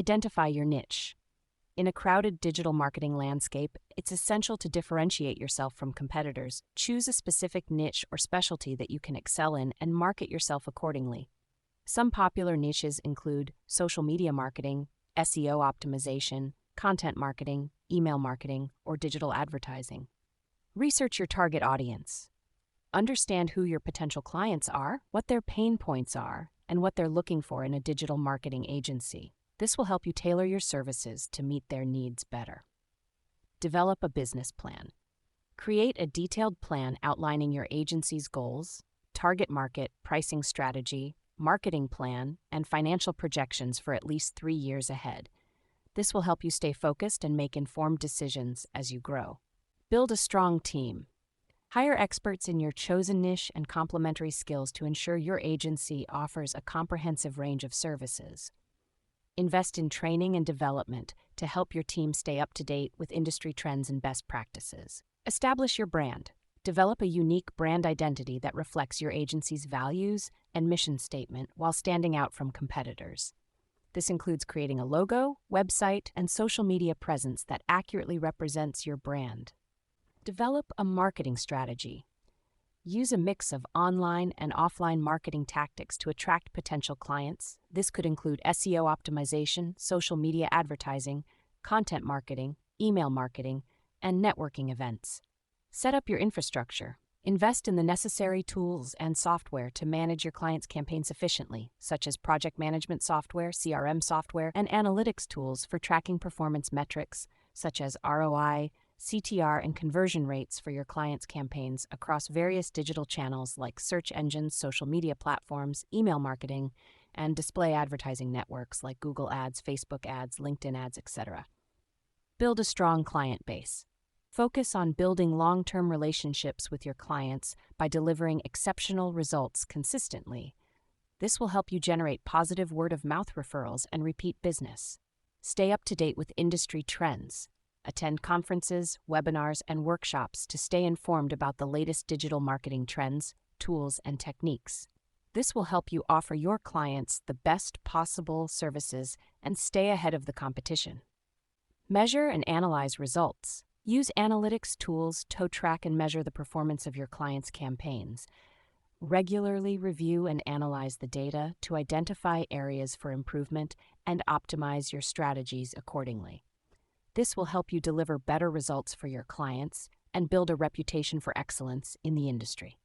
Identify your niche. In a crowded digital marketing landscape, it's essential to differentiate yourself from competitors. Choose a specific niche or specialty that you can excel in and market yourself accordingly. Some popular niches include social media marketing, SEO optimization, content marketing, email marketing, or digital advertising. Research your target audience. Understand who your potential clients are, what their pain points are, and what they're looking for in a digital marketing agency. This will help you tailor your services to meet their needs better. Develop a business plan. Create a detailed plan outlining your agency's goals, target market, pricing strategy, marketing plan, and financial projections for at least 3 years ahead. This will help you stay focused and make informed decisions as you grow. Build a strong team. Hire experts in your chosen niche and complementary skills to ensure your agency offers a comprehensive range of services. Invest in training and development to help your team stay up to date with industry trends and best practices. Establish your brand. Develop a unique brand identity that reflects your agency's values and mission statement while standing out from competitors. This includes creating a logo, website, and social media presence that accurately represents your brand. Develop a marketing strategy. Use a mix of online and offline marketing tactics to attract potential clients. This could include SEO optimization, social media advertising, content marketing, email marketing, and networking events. Set up your infrastructure. Invest in the necessary tools and software to manage your clients' campaigns efficiently, such as project management software, CRM software, and analytics tools for tracking performance metrics, such as ROI, CTR, and conversion rates for your clients' campaigns across various digital channels like search engines, social media platforms, email marketing, and display advertising networks like Google Ads, Facebook Ads, LinkedIn Ads, etc. Build a strong client base. Focus on building long-term relationships with your clients by delivering exceptional results consistently. This will help you generate positive word-of-mouth referrals and repeat business. Stay up to date with industry trends. Attend conferences, webinars, and workshops to stay informed about the latest digital marketing trends, tools, and techniques. This will help you offer your clients the best possible services and stay ahead of the competition. Measure and analyze results. Use analytics tools to track and measure the performance of your clients' campaigns. Regularly review and analyze the data to identify areas for improvement and optimize your strategies accordingly. This will help you deliver better results for your clients and build a reputation for excellence in the industry.